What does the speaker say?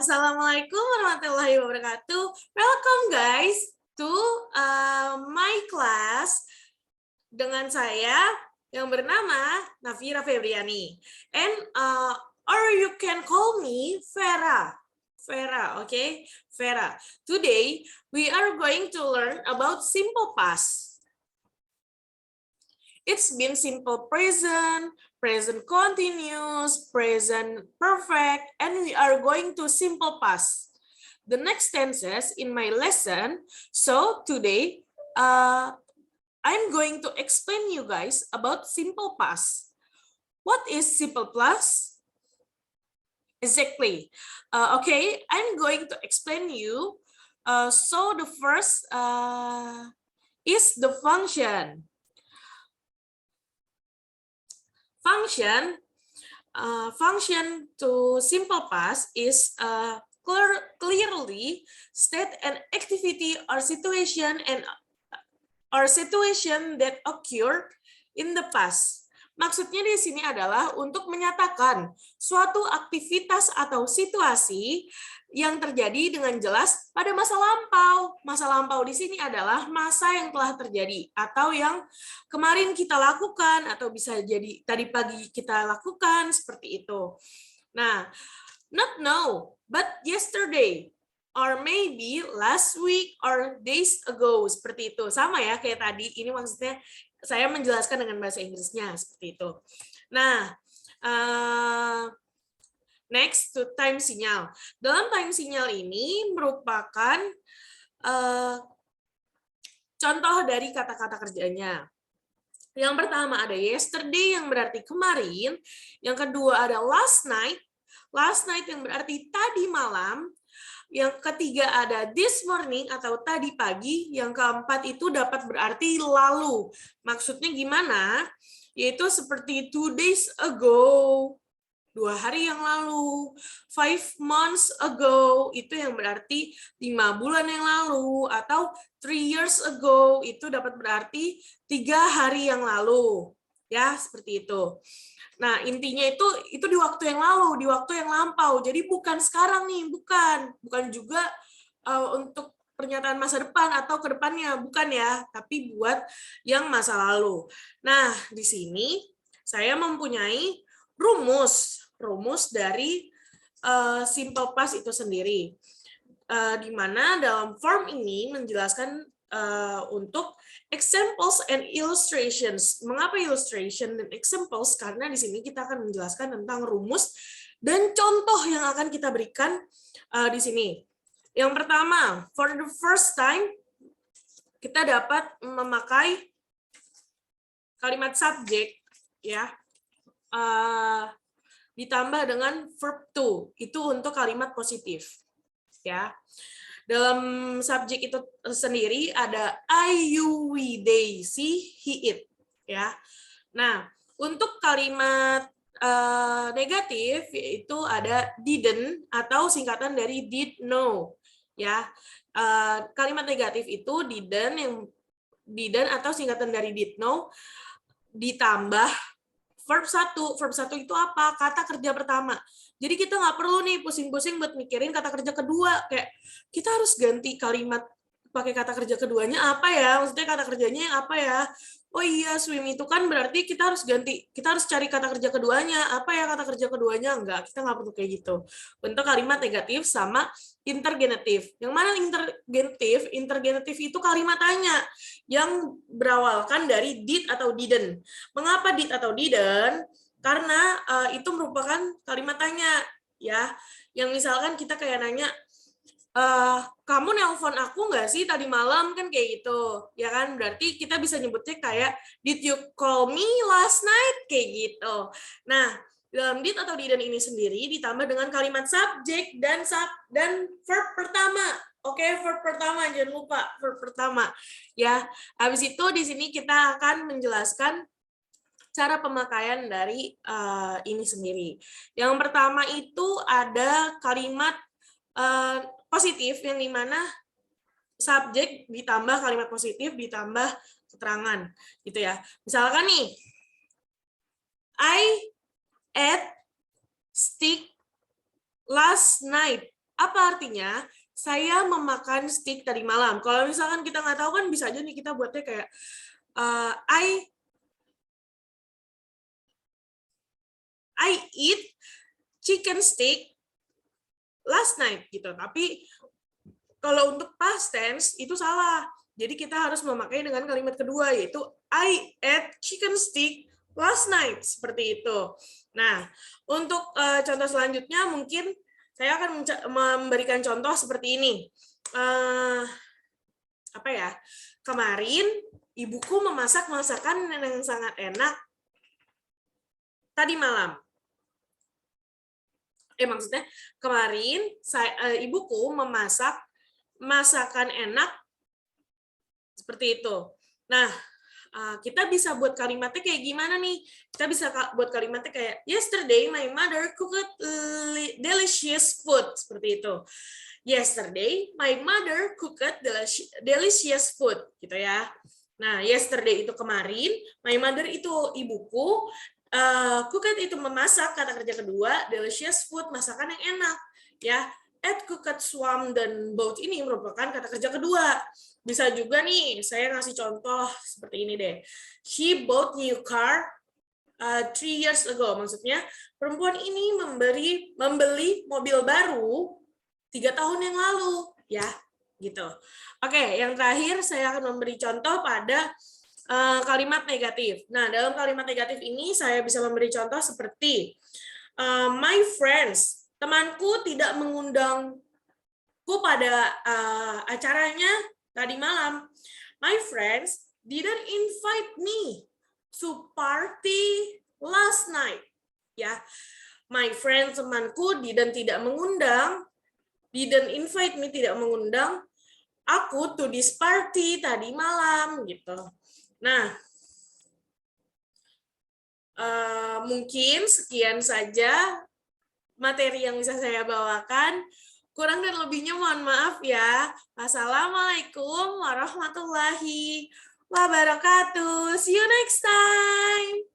Assalamualaikum warahmatullahi wabarakatuh. Welcome guys to my class dengan saya yang bernama Nafira Febriani. And or you can call me Vera. Vera, okay? Vera. Today we are going to learn about simple past. It's been simple present, present continuous, present perfect, and we are going to simple past. The next tenses in my lesson. So today, I'm going to explain you guys about simple past. What is simple past? Exactly. Okay, I'm going to explain you. So the first is the function. Function to simple past is clearly state an activity or situation that occurred in the past. Maksudnya di sini adalah untuk menyatakan suatu aktivitas atau situasi yang terjadi dengan jelas pada masa lampau. Masa lampau di sini adalah masa yang telah terjadi atau yang kemarin kita lakukan atau bisa jadi tadi pagi kita lakukan seperti itu. Nah, not now, but yesterday or maybe last week or days ago, seperti itu. Sama ya kayak tadi, ini maksudnya saya menjelaskan dengan bahasa Inggrisnya seperti itu. Nah, next to time sinyal. Dalam time sinyal ini merupakan contoh dari kata-kata kerjanya. Yang pertama ada yesterday yang berarti kemarin, yang kedua ada last night yang berarti tadi malam, yang ketiga ada this morning atau tadi pagi, yang keempat itu dapat berarti lalu. Maksudnya gimana? Yaitu seperti 2 days ago, 2 hari yang lalu, 5 months ago, itu yang berarti 5 bulan yang lalu, atau 3 years ago, itu dapat berarti 3 hari yang lalu. Ya, seperti itu. Nah, intinya itu di waktu yang lalu, di waktu yang lampau. Jadi bukan sekarang nih, bukan juga untuk pernyataan masa depan atau ke depannya, bukan ya, tapi buat yang masa lalu. Nah, di sini saya mempunyai rumus dari simple past itu sendiri, di mana dalam form ini menjelaskan untuk examples and illustrations. Mengapa illustration dan examples? Karena di sini kita akan menjelaskan tentang rumus dan contoh yang akan kita berikan di sini. Yang pertama, for the first time kita dapat memakai kalimat subject, ya. Ditambah dengan verb to, itu untuk kalimat positif, ya. Dalam subjek itu sendiri ada I, you, we, they, she, he, it, ya. Nah, untuk kalimat negatif yaitu ada didn't atau singkatan dari did know, ya. Kalimat negatif itu didn't atau singkatan dari did know ditambah verb 1 itu apa? Kata kerja pertama. Jadi kita nggak perlu nih pusing-pusing buat mikirin kata kerja kedua. Kayak kita harus ganti kalimat pakai kata kerja keduanya apa ya? Maksudnya kata kerjanya yang apa ya? Oh iya, swim itu kan berarti kita harus ganti. Kita harus cari kata kerja keduanya. Apa ya kata kerja keduanya? Enggak, kita nggak perlu kayak gitu. Untuk kalimat negatif sama intergenatif. Yang mana intergenatif? Intergenatif itu kalimat tanya yang berawalkan dari did atau didn't. Mengapa did atau didn't? Karena itu merupakan kalimat tanya, ya. Yang misalkan kita kayak nanya, kamu nelpon aku nggak sih tadi malam, kan kayak gitu, ya kan? Berarti kita bisa nyebutnya kayak did you call me last night, kayak gitu. Nah, dalam did atau didn't ini sendiri ditambah dengan kalimat subjek dan verb pertama. Oke, verb pertama, jangan lupa verb pertama, ya. Habis itu di sini kita akan menjelaskan cara pemakaian dari ini sendiri. Yang pertama itu ada kalimat positif yang dimana subjek ditambah kalimat positif ditambah keterangan, gitu ya. Misalkan nih, I ate steak last night. Apa artinya? Saya memakan steak tadi malam. Kalau misalkan kita nggak tahu kan bisa aja nih kita buatnya kayak I eat chicken steak last night gitu. Tapi kalau untuk past tense itu salah. Jadi kita harus memakai dengan kalimat kedua yaitu I ate chicken steak last night, seperti itu. Nah, untuk contoh selanjutnya mungkin saya akan memberikan contoh seperti ini. Apa ya? Kemarin ibuku memasak masakan yang sangat enak tadi malam. Maksudnya kemarin ibuku memasak masakan enak seperti itu. Nah, kita bisa buat kalimatnya kayak gimana nih? Kita bisa buat kalimatnya kayak yesterday my mother cooked delicious food, seperti itu. Yesterday my mother cooked delicious food, gitu ya. Nah, yesterday itu kemarin, my mother itu ibuku, cooked itu memasak, kata kerja kedua, delicious food, masakan yang enak, ya. Ate, cooked, swam, dan both ini merupakan kata kerja kedua. Bisa juga nih, saya ngasih contoh seperti ini deh. She bought new car 3 years ago. Maksudnya, perempuan ini membeli mobil baru 3 tahun yang lalu, ya, gitu. Oke, yang terakhir saya akan memberi contoh pada kalimat negatif. Nah, dalam kalimat negatif ini saya bisa memberi contoh seperti my friends, temanku tidak mengundangku pada acaranya tadi malam. My friends didn't invite me to party last night. Ya, my friends, temanku, tidak mengundang, didn't invite me, tidak mengundang aku to this party tadi malam, gitu. Nah, mungkin sekian saja materi yang bisa saya bawakan. Kurang dan lebihnya mohon maaf ya. Wassalamualaikum warahmatullahi wabarakatuh. See you next time.